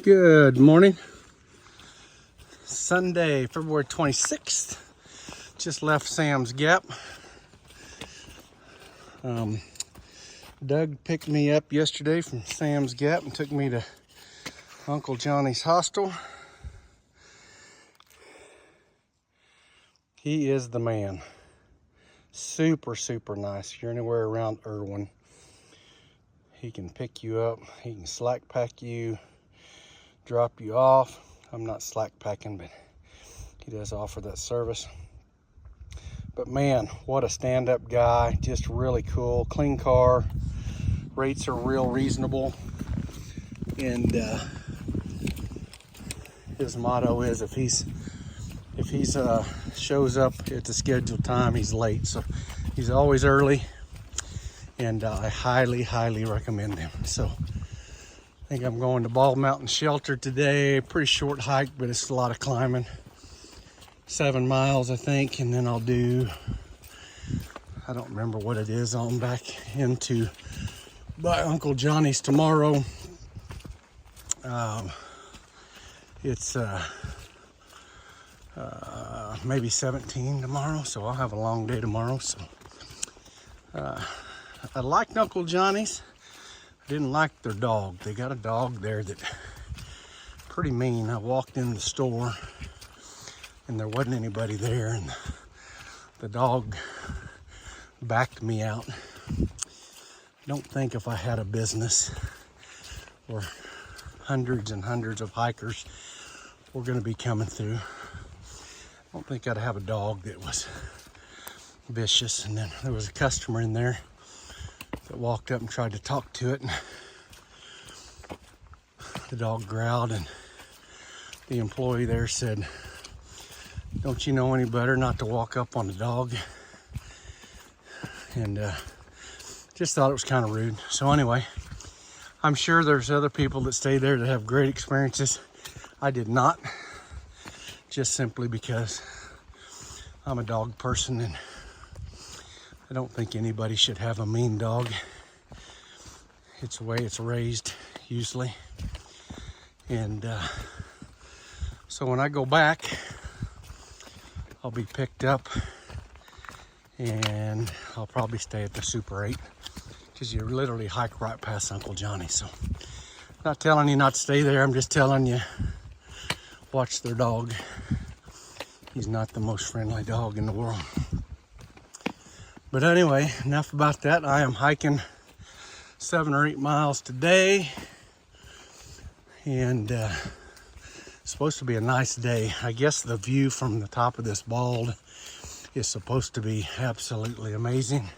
Good morning. Sunday, February 26th. Just left Sam's Gap. Doug picked me up yesterday from Sam's Gap and took me to Uncle Johnny's hostel. He is the man. Super, super nice. If you're anywhere around Erwin, he can pick you up. He can slack pack you, drop you off. I'm not slack packing, but he does offer that service. But man, what a stand-up guy. Just really cool. Clean car. Rates are real reasonable. And his motto is if he's shows up at the scheduled time, he's late. So he's always early, and I highly recommend him. So I think I'm going to Bald Mountain Shelter today. Pretty short hike, but it's a lot of climbing. 7 miles, I think, and then I'll do, I don't remember what it is, on back into by Uncle Johnny's tomorrow. It's maybe 17 tomorrow, so I'll have a long day tomorrow. So I liked Uncle Johnny's. I didn't like their dog. They got a dog there that pretty mean. I walked in the store and there wasn't anybody there, and the dog backed me out. I don't think if I had a business or hundreds and hundreds of hikers were going to be coming through, I don't think I'd have a dog that was vicious. And then there was a customer in there that walked up and tried to talk to it, and the dog growled, and the employee there said, "Don't you know any better not to walk up on the dog?" And just thought it was kind of rude. So anyway, I'm sure there's other people that stay there that have great experiences. I did not, just simply because I'm a dog person, and I don't think anybody should have a mean dog. It's the way it's raised, usually. And so when I go back, I'll be picked up, and I'll probably stay at the Super 8, because you literally hike right past Uncle Johnny. So not telling you not to stay there, I'm just telling you, watch their dog. He's not the most friendly dog in the world. But anyway, enough about that. I am hiking 7 or 8 miles today, and it's supposed to be a nice day. I guess the view from the top of this bald is supposed to be absolutely amazing,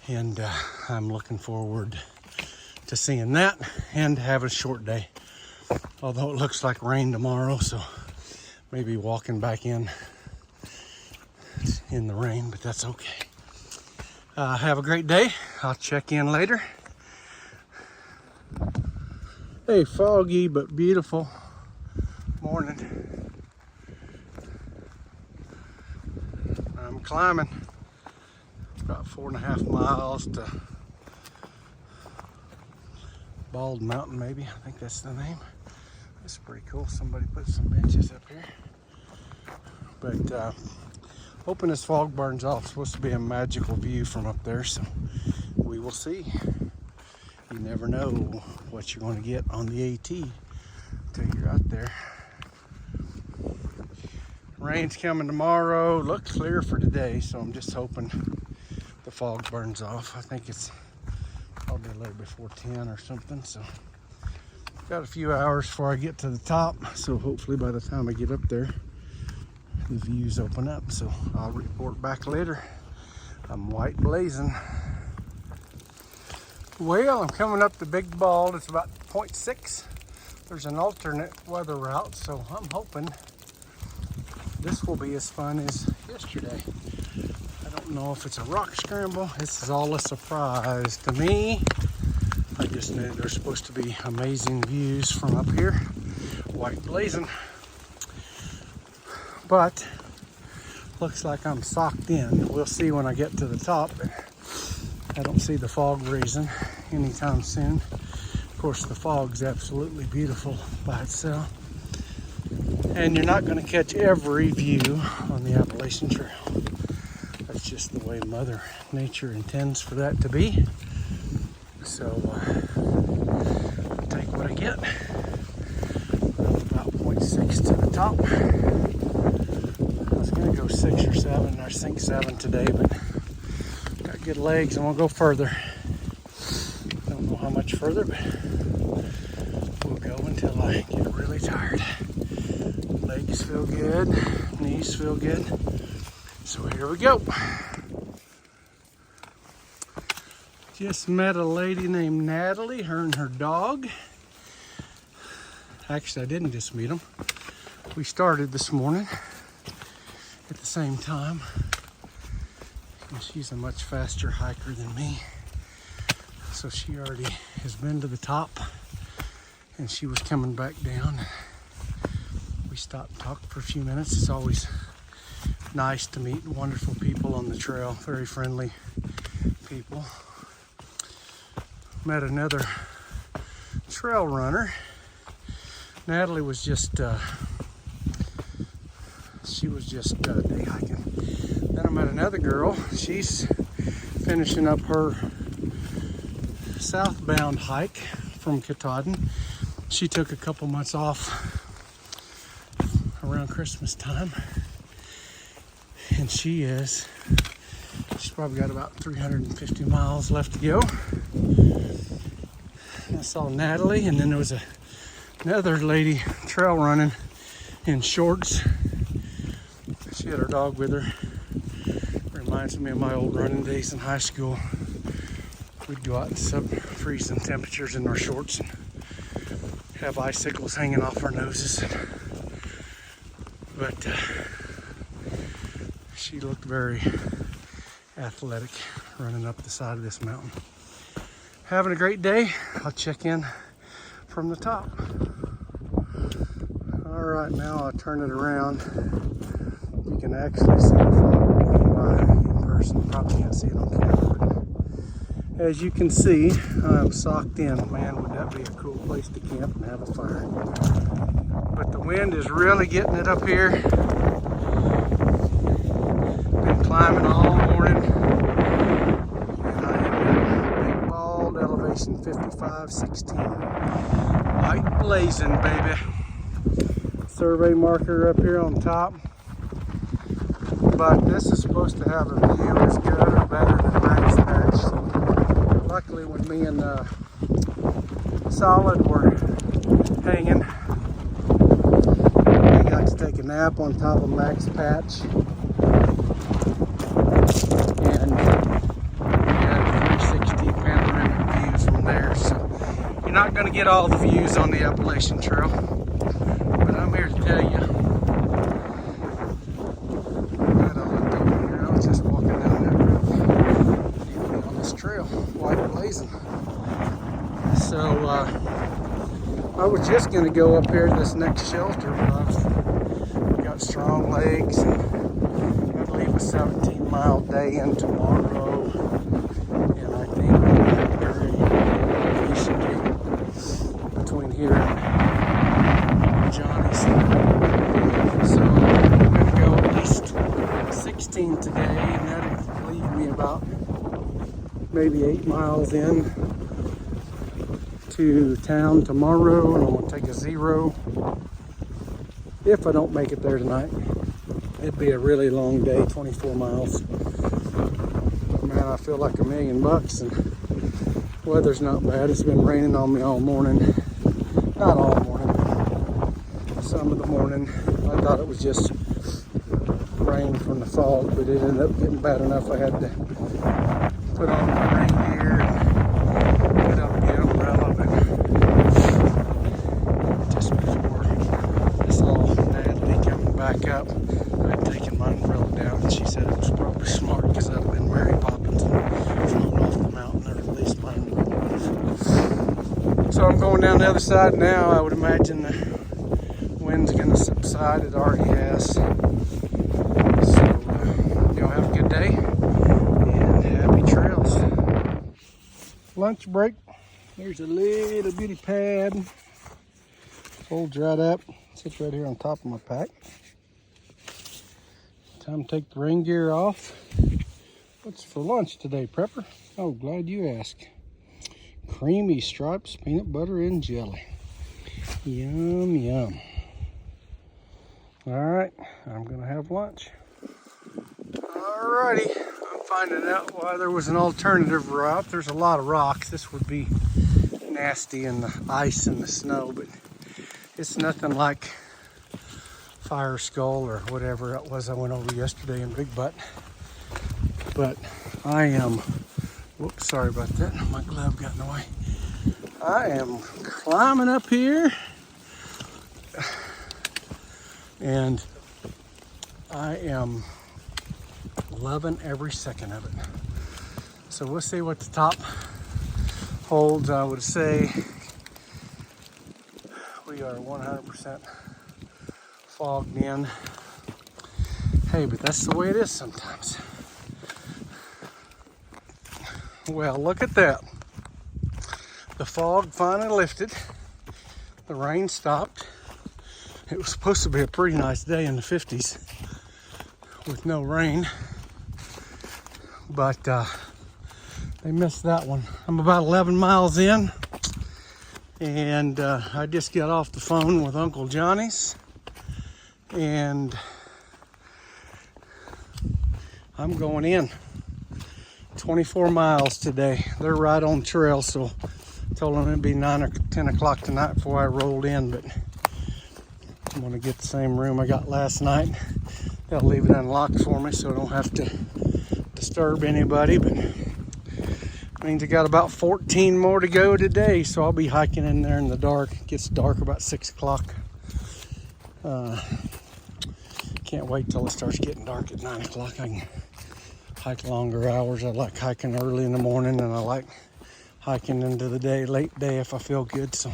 and I'm looking forward to seeing that and having a short day. Although it looks like rain tomorrow, so maybe walking back in the rain, but that's okay. Have a great day. I'll check in later. Hey, foggy but beautiful morning. I'm climbing about 4.5 miles to Bald Mountain, maybe. I think that's the name. That's pretty cool. Somebody put some benches up here. But hoping this fog burns off. It's supposed to be a magical view from up there, so we will see. You never know what you're going to get on the AT until you're out there. Rain's coming tomorrow. Looks clear for today, so I'm just hoping the fog burns off. I think it's probably a little before 10 or something, so got a few hours before I get to the top, so hopefully by the time I get up there, the views open up. So I'll report back later. I'm white blazing. Well, I'm coming up the Big Bald. It's about 0.6. There's an alternate weather route, so I'm hoping this will be as fun as yesterday. I don't know if it's a rock scramble. This is all a surprise to me. I just knew there's supposed to be amazing views from up here. White blazing. But looks like I'm socked in. We'll see when I get to the top. I don't see the fog raising anytime soon. Of course, the fog's absolutely beautiful by itself. And you're not going to catch every view on the Appalachian Trail. That's just the way Mother Nature intends for that to be. So, I'll take what I get. About 0.6 to the top. I was going to go 6 or 7. I think 7 today, but got good legs and we'll go further. Don't know how much further, but we'll go until I get really tired. Legs feel good, knees feel good. So here we go. Just met a lady named Natalie, her and her dog. Actually, I didn't just meet them. We started this morning at the same time. And she's a much faster hiker than me. So she already has been to the top and she was coming back down. We stopped and talked for a few minutes. It's always nice to meet wonderful people on the trail, very friendly people. Met another trail runner. Natalie was just, she was just day hiking. Then I met another girl. She's finishing up her southbound hike from Katahdin. She took a couple months off around Christmas time. And she's probably got about 350 miles left to go. I saw Natalie, and then there was another lady trail running in shorts. She had her dog with her. Reminds me of my old running days in high school. We'd go out in sub-freezing temperatures in our shorts and have icicles hanging off our noses. But she looked very athletic running up the side of this mountain. Having a great day. I'll check in from the top. All right, now I'll turn it around. You can actually see the fog going by in person. Probably can't see it on camera. But as you can see, I'm socked in. Man, would that be a cool place to camp and have a fire. But the wind is really getting it up here. Been climbing all morning. And I am at Big Bald, elevation 5516. Light blazing, baby. Survey marker up here on top. But this is supposed to have a view as good or better than Max Patch. So luckily when me and Solid were hanging, we got to take a nap on top of Max Patch. And we had 360 panoramic views from there. So you're not going to get all the views on the Appalachian Trail. But I'm here to tell you. I was just walking down that road on this trail, white blazing. So I was just going to go up here to this next shelter, but I've got strong legs. And I'm going to leave a 17-mile day in tomorrow, and I think we're between here and Johnny's. So I'm going to go at least 16 today, and that'll leave me about maybe 8 miles in to town tomorrow, and I'm going to take a 0 if I don't make it there tonight. It'd be a really long day, 24 miles. Man, I feel like $1 million, and weather's not bad. It's been raining on me all morning. Not all morning, some of the morning. I thought it was just rain from the fog, but it ended up getting bad enough I had to put on my rain gear and get up the umbrella. But just before I saw Natalie coming back up, I'd taken my umbrella down, and she said it was probably smart because I'd have been Mary Poppins and flown off the mountain, or at least my umbrella would have. So I'm going down the other side now. I would imagine the wind's going to subside. It already has. Y'all have a good day and happy trails. Lunch break. There's a little bitty pad. All dried up. Sits right here on top of my pack. Time to take the rain gear off. What's for lunch today, Prepper? Oh, glad you asked. Creamy stripes, peanut butter, and jelly. Yum, yum. All right, I'm gonna have lunch. Alrighty, I'm finding out why there was an alternative route. There's a lot of rocks. This would be nasty in the ice and the snow, but it's nothing like Fire Skull or whatever it was I went over yesterday in Big Butt. But I am, whoops, sorry about that. My glove got in the way. I am climbing up here and I am loving every second of it. So we'll see what the top holds. I would say we are 100% fogged in. Hey, but that's the way it is sometimes. Well, look at that. The fog finally lifted. The rain stopped. It was supposed to be a pretty nice day in the 50s with no rain, but they missed that one. I'm about 11 miles in, and I just got off the phone with Uncle Johnny's, and I'm going in. 24 miles today. They're right on trail, so I told them it'd be 9 or 10 o'clock tonight before I rolled in, but I'm gonna get the same room I got last night. They'll leave it unlocked for me so I don't have to disturb anybody, but it means I got about 14 more to go today, so I'll be hiking in there in the dark. It gets dark about 6 o'clock. Can't wait till it starts getting dark at 9 o'clock. I can hike longer hours. I like hiking early in the morning, and I like hiking into the day, late day if I feel good. So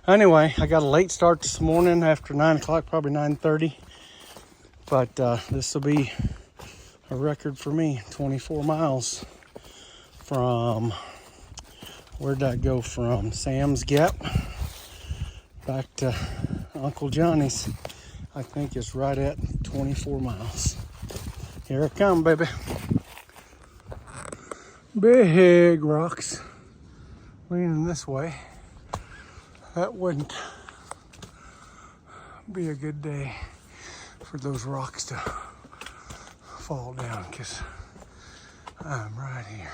anyway, I got a late start this morning after 9 o'clock, probably 9:30. But this will be a record for me. 24 miles from, where'd I go from? Sam's Gap back to Uncle Johnny's. I think it's right at 24 miles. Here I come, baby. Big rocks leaning this way. That wouldn't be a good day for those rocks to fall down, because I'm right here.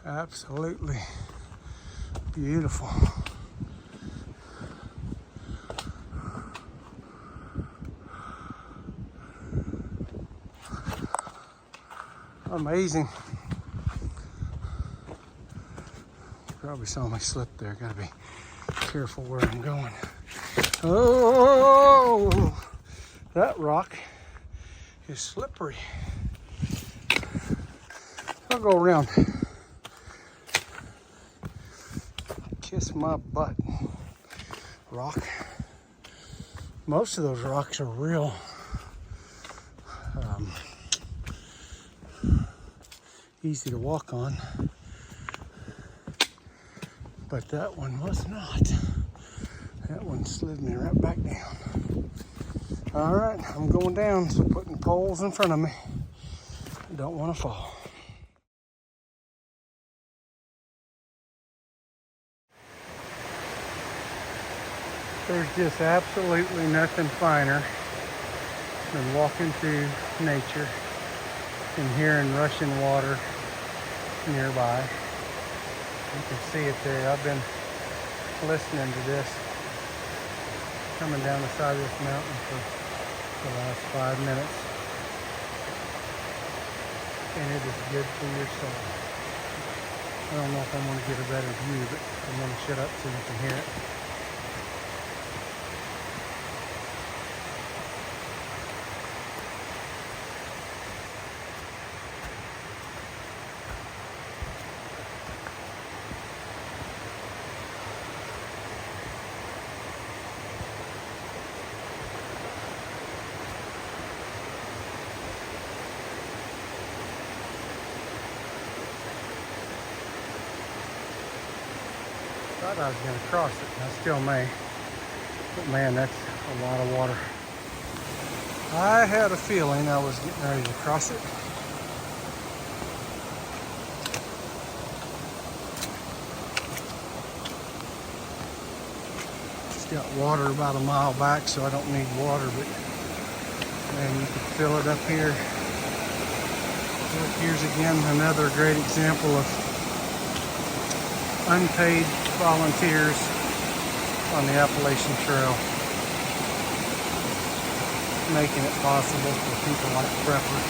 Absolutely beautiful. Amazing. Probably saw me slip there. Gotta be careful where I'm going. Oh, that rock is slippery. I'll go around. Kiss my butt. Rock. Most of those rocks are real easy to walk on, but that one was not. That one slid me right back down. All right, I'm going down, so putting poles in front of me. I don't want to fall. There's just absolutely nothing finer than walking through nature and hearing rushing water nearby. You can see it there. I've been listening to this coming down the side of this mountain for the last 5 minutes, and it is good for your soul. I don't know if I'm going to get a better view, but I'm going to shut up so you can hear it. Thought I was going to cross it, and I still may. But man, that's a lot of water. I had a feeling I was getting ready to cross it. It's got water about a mile back, so I don't need water, but man, you can fill it up here. Look, here's again another great example of unpaid volunteers on the Appalachian Trail, making it possible for people like preppers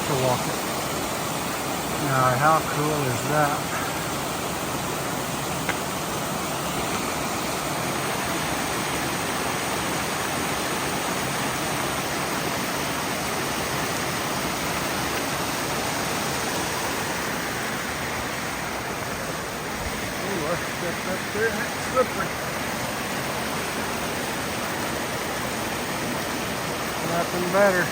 to walk it. Now, how cool is that? Up there, that's slippery. Nothing better.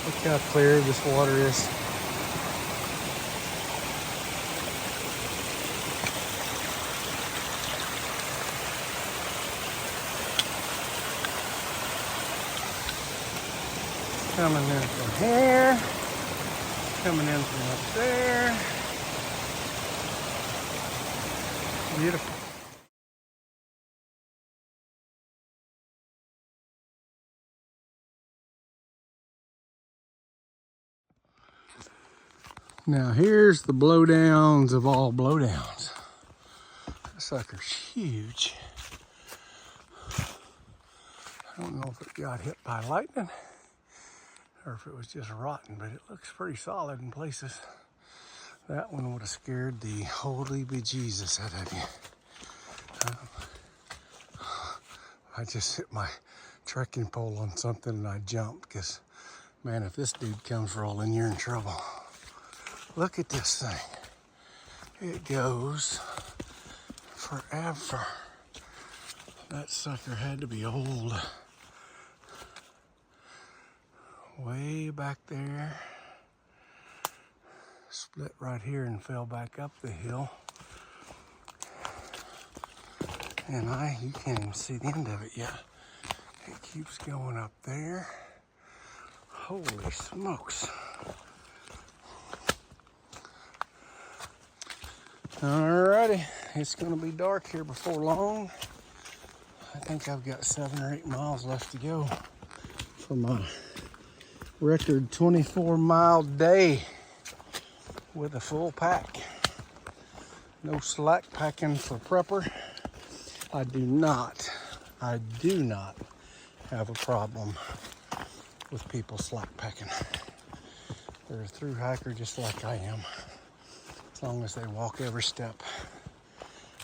Look how clear this water is. Coming in from here, coming in from up there. Beautiful. Now here's the blowdowns of all blowdowns. That sucker's huge. I don't know if it got hit by lightning or if it was just rotten, but it looks pretty solid in places. That one would have scared the holy bejesus out of you. I just hit my trekking pole on something and I jumped because, man, if this dude comes rolling, you're in trouble. Look at this thing. It goes forever. That sucker had to be old. Way back there, split right here and fell back up the hill. And you can't even see the end of it yet. It keeps going up there. Holy smokes. Alrighty, it's gonna be dark here before long. I think I've got 7 or 8 miles left to go for my record 24-mile day with a full pack. No slack packing for prepper. I do not have a problem with people slack packing. They're a through hiker just like I am, as long as they walk every step.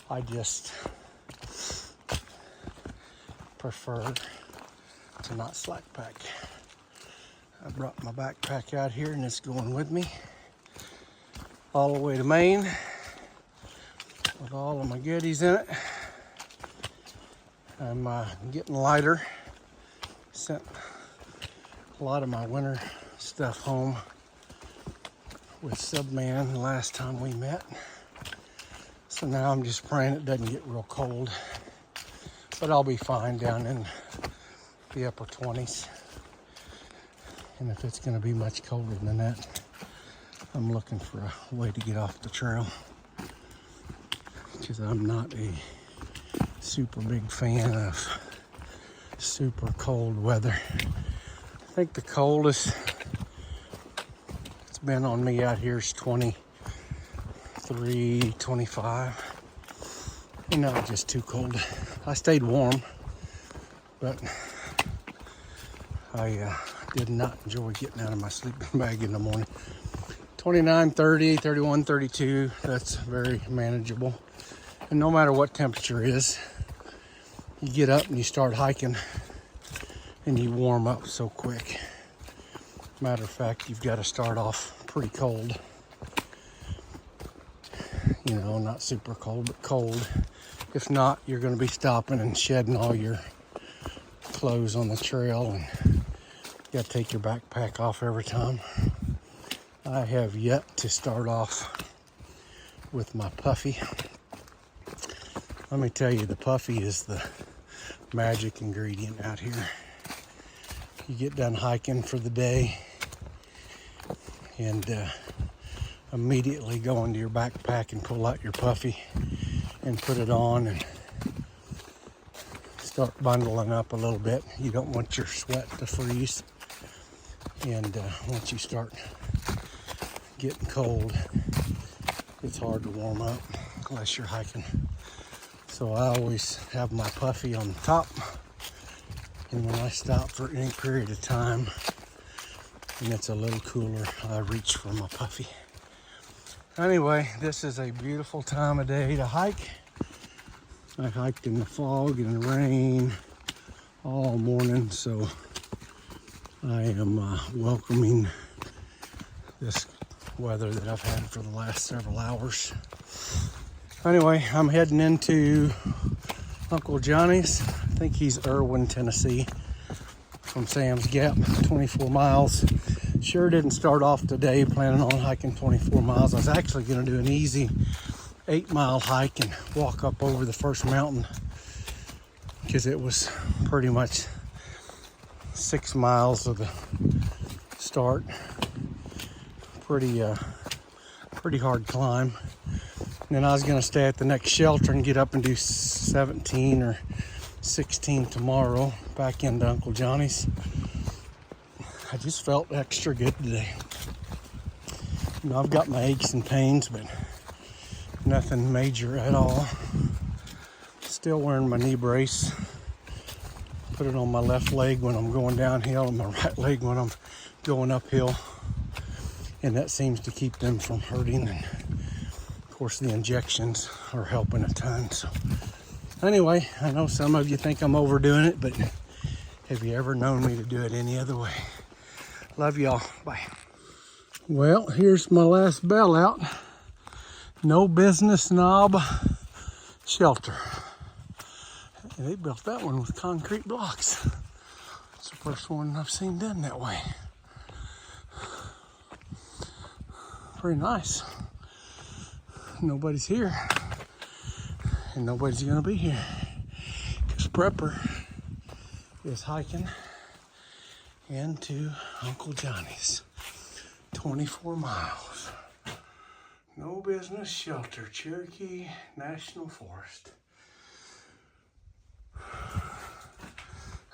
I just prefer to not slack pack. I brought my backpack out here and it's going with me all the way to Maine with all of my goodies in it. I'm getting lighter. Sent a lot of my winter stuff home with Subman the last time we met. So now I'm just praying it doesn't get real cold. But I'll be fine down in the upper 20s. And if it's going to be much colder than that, I'm looking for a way to get off the trail. Because I'm not a super big fan of super cold weather. I think the coldest it's been on me out here is 23, 25. You know, just too cold. I stayed warm, but I did not enjoy getting out of my sleeping bag in the morning. 29, 30, 31, 32, that's very manageable. And no matter what temperature is, you get up and you start hiking and you warm up so quick. Matter of fact, you've got to start off pretty cold. You know, not super cold, but cold. If not, you're going to be stopping and shedding all your clothes on the trail, and you gotta take your backpack off every time. I have yet to start off with my puffy. Let me tell you, the puffy is the magic ingredient out here. You get done hiking for the day and immediately go into your backpack and pull out your puffy and put it on and start bundling up a little bit. You don't want your sweat to freeze, and once you start getting cold, it's hard to warm up unless you're hiking. So I always have my puffy on the top, and when I stop for any period of time and it's a little cooler, I reach for my puffy. Anyway, this is a beautiful time of day to hike. I hiked in the fog and the rain all morning, so I am welcoming this weather that I've had for the last several hours. Anyway, I'm heading into Uncle Johnny's. I think he's Erwin, Tennessee, from Sam's Gap, 24 miles. Sure didn't start off today planning on hiking 24 miles. I was actually going to do an easy 8-mile hike and walk up over the first mountain, because it was pretty much 6 miles of the start. Pretty hard climb. And then I was going to stay at the next shelter and get up and do 17 or 16 tomorrow back into Uncle Johnny's. I just felt extra good today. You know, I've got my aches and pains, but nothing major at all. Still wearing my knee brace. Put it on my left leg when I'm going downhill and my right leg when I'm going uphill. And that seems to keep them from hurting. And of course, the injections are helping a ton. So anyway, I know some of you think I'm overdoing it, but have you ever known me to do it any other way? Love y'all. Bye. Well, here's my last bell out. No Business Knob shelter. And they built that one with concrete blocks. It's the first one I've seen done that way. Pretty nice. Nobody's here, and nobody's gonna be here, because Prepper is hiking into Uncle Johnny's, 24 miles. No Business Shelter, Cherokee National Forest.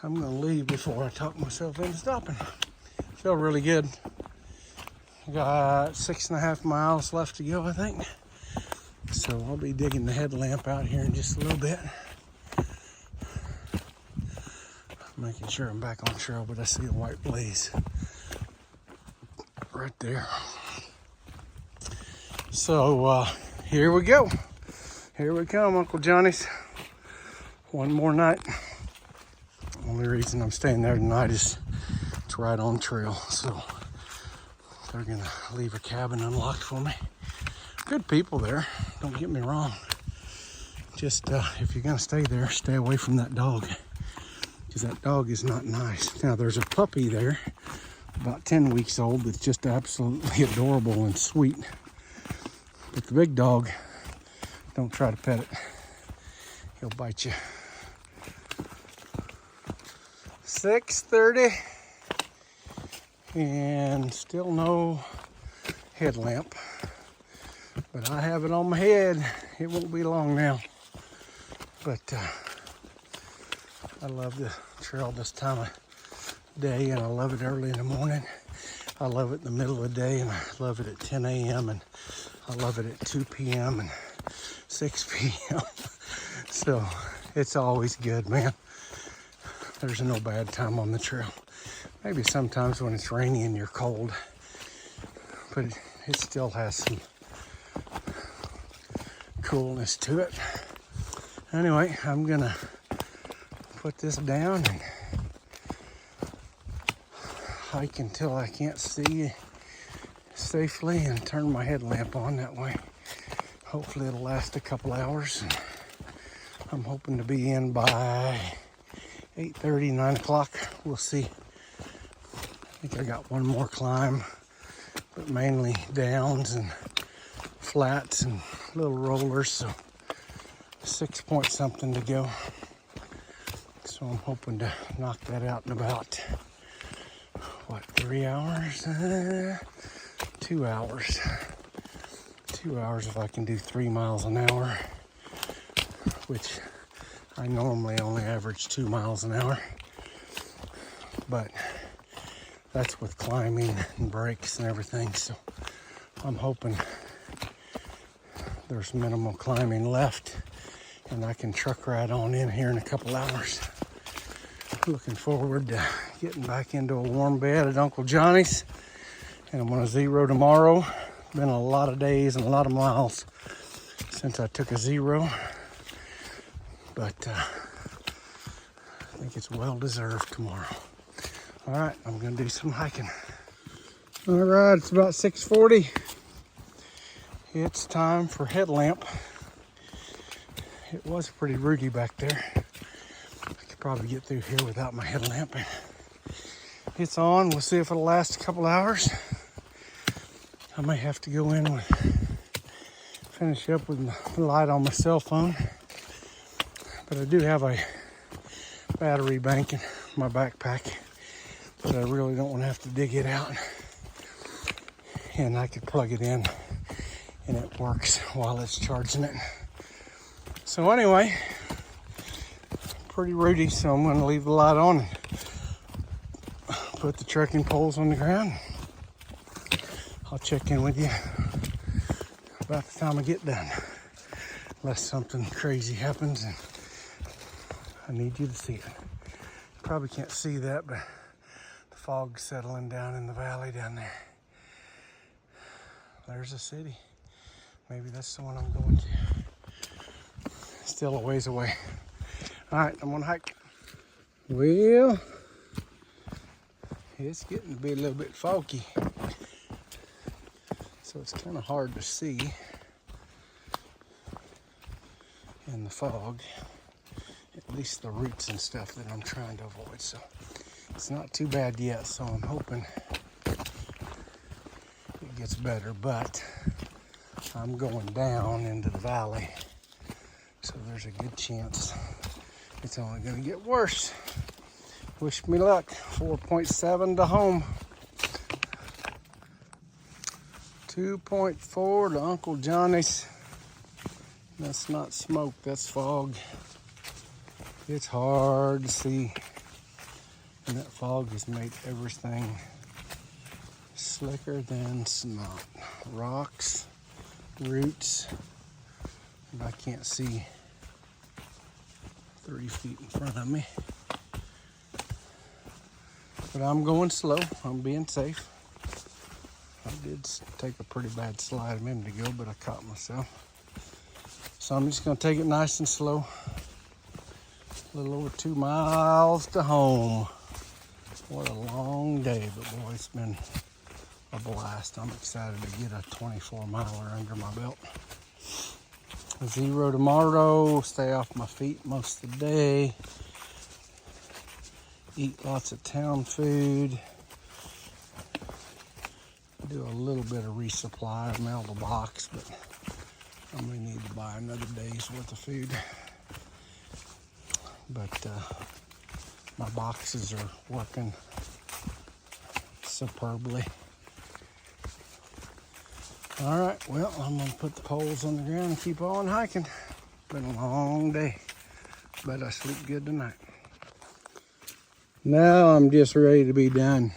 I'm gonna leave before I talk myself into stopping. Feel really good. Got 6.5 miles left to go, I think. So I'll be digging the headlamp out here in just a little bit. Making sure I'm back on trail, but I see a white blaze right there. So here we go. Here we come, Uncle Johnny's. One more night. Only reason I'm staying there tonight is it's right on trail. So they're gonna leave a cabin unlocked for me. Good people there, don't get me wrong. Just if you're gonna stay there, stay away from that dog, because that dog is not nice. Now there's a puppy there, about 10 weeks old, that's just absolutely adorable and sweet. But the big dog, don't try to pet it. He'll bite you. 6:30 and still no headlamp. But I have it on my head. It won't be long now. But I love the trail this time of day, and I love it early in the morning. I love it in the middle of the day, and I love it at 10 a.m. and I love it at 2 p.m. and 6 p.m. So it's always good, man. There's no bad time on the trail. Maybe sometimes when it's rainy and you're cold, but it still has some coolness to it. Anyway, I'm gonna put this down and hike until I can't see safely and turn my headlamp on that way. Hopefully it'll last a couple hours. And I'm hoping to be in by 8:30, 9 o'clock. We'll see. I think I got one more climb, but mainly downs and flats and little rollers. So 6 point something to go. So I'm hoping to knock that out in about, 3 hours? 2 hours. 2 hours if I can do 3 miles an hour, which I normally only average 2 miles an hour. But that's with climbing and brakes and everything. So I'm hoping there's minimal climbing left and I can truck ride on in here in a couple hours. Looking forward to getting back into a warm bed at Uncle Johnny's. And I'm gonna zero tomorrow. Been a lot of days and a lot of miles since I took a zero. But I think it's well deserved tomorrow. All right, I'm gonna do some hiking. All right, it's about 6:40. It's time for headlamp. It was pretty rooty back there. I could probably get through here without my headlamp. It's on. We'll see if it'll last a couple hours. I may have to go in with, finish up with the light on my cell phone. But I do have a battery bank in my backpack, but I really don't want to have to dig it out. And I could plug it in and it works while it's charging it. So anyway, pretty rooty, so I'm gonna leave the light on and put the trekking poles on the ground. I'll check in with you about the time I get done, unless something crazy happens and I need you to see it. You probably can't see that, but the fog's settling down in the valley down there. There's a city. Maybe that's the one I'm going to. Still a ways away. All right, I'm gonna hike. Well, it's getting to be a little bit foggy, so it's kind of hard to see in the fog, at least the roots and stuff that I'm trying to avoid. So it's not too bad yet, so I'm hoping it gets better, but I'm going down into the valley, so there's a good chance it's only going to get worse. Wish me luck. 4.7 to home. 2.4 to Uncle Johnny's. That's not smoke, that's fog. It's hard to see, and that fog has made everything slicker than snot. Rocks, roots, and I can't see 3 feet in front of me. But I'm going slow. I'm being safe. I did take a pretty bad slide a minute ago, but I caught myself. So I'm just going to take it nice and slow. A little over 2 miles to home. What a long day, but boy, it's been a blast. I'm excited to get a 24-miler under my belt. Zero tomorrow. Stay off my feet most of the day. Eat lots of town food. Do a little bit of resupply. Mail the box, but I may need to buy another day's worth of food. But my boxes are working superbly. All right, well, I'm gonna put the poles on the ground and keep on hiking. Been a long day, but I sleep good tonight. Now I'm just ready to be done.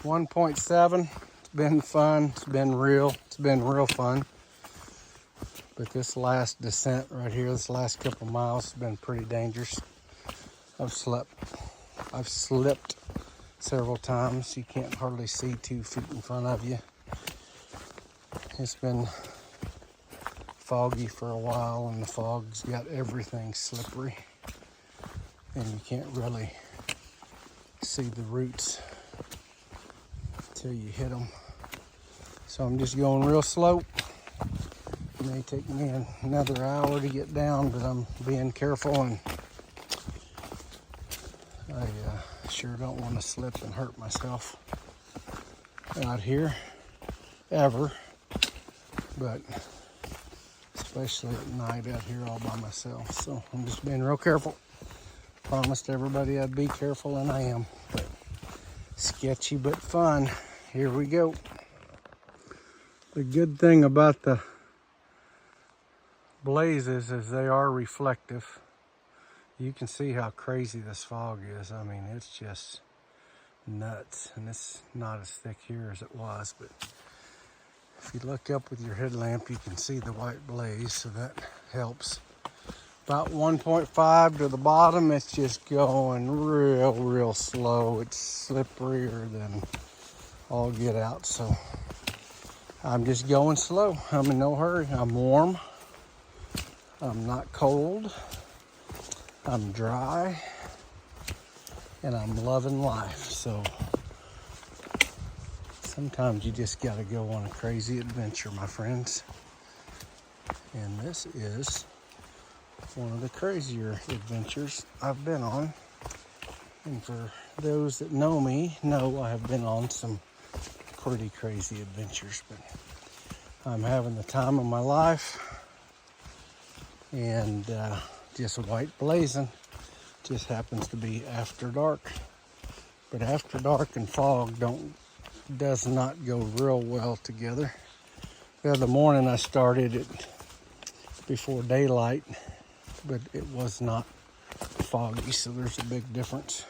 1.7, it's been fun, it's been real fun. But this last descent right here, this last couple miles has been pretty dangerous. I've slipped several times. You can't hardly see 2 feet in front of you. It's been foggy for a while, and the fog's got everything slippery. And you can't really see the roots until you hit them. So I'm just going real slow. It may take me another hour to get down, but I'm being careful and I sure don't want to slip and hurt myself out here ever, but especially at night out here all by myself. So I'm just being real careful. Promised everybody I'd be careful, and I am. But sketchy but fun. Here we go. The good thing about the blazes is they are reflective. You can see how crazy this fog is. I mean, it's just nuts, and it's not as thick here as it was, but if you look up with your headlamp, you can see the white blaze, so that helps. About 1.5 to the bottom, it's just going real slow. It's slipperier than all get out, so I'm just going slow. I'm in no hurry. I'm warm. I'm not cold. I'm dry. And I'm loving life. So sometimes you just gotta go on a crazy adventure, my friends. And this is one of the crazier adventures I've been on. And for those that know me, know I have been on some pretty crazy adventures, but I'm having the time of my life, and just white blazing. Just happens to be after dark, but after dark and fog does not go real well together. The other morning I started it before daylight, but it was not foggy, so there's a big difference,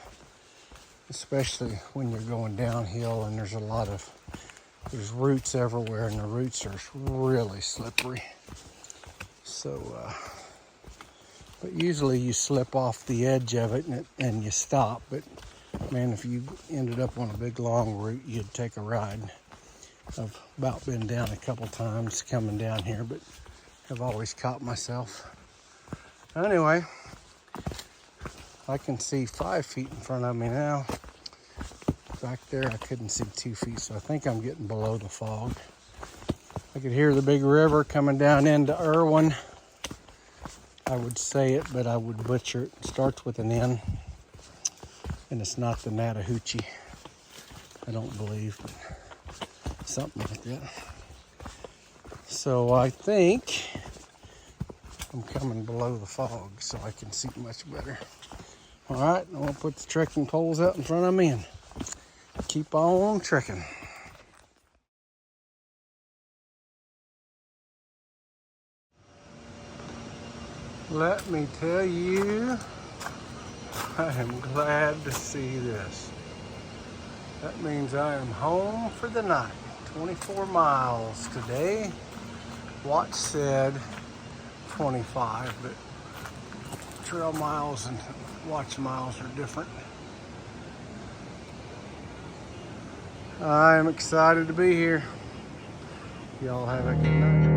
especially when you're going downhill and there's roots everywhere, and the roots are really slippery. So but usually you slip off the edge of it and you stop. But man, if you ended up on a big long route, you'd take a ride. I've about been down a couple times coming down here, but I've always caught myself. Anyway, I can see 5 feet in front of me now. Back there I couldn't see 2 feet, so I think I'm getting below the fog. I could hear the big river coming down into Erwin. I would say it, but I would butcher it. It starts with an N, and it's not the Nattahoochee, I don't believe, but something like that. So I think I'm coming below the fog, so I can see much better. All right, I'm gonna put the trekking poles out in front of me and keep on trekking. Let me tell you, I am glad to see this. That means I am home for the night. 24 miles today. Watch said 25, but trail miles and watch miles are different. I'm excited to be here. Y'all have a good night.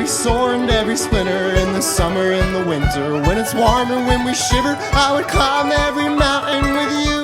Soaring every splinter in the summer, in the winter, when it's warmer, when we shiver, I would climb every mountain with you.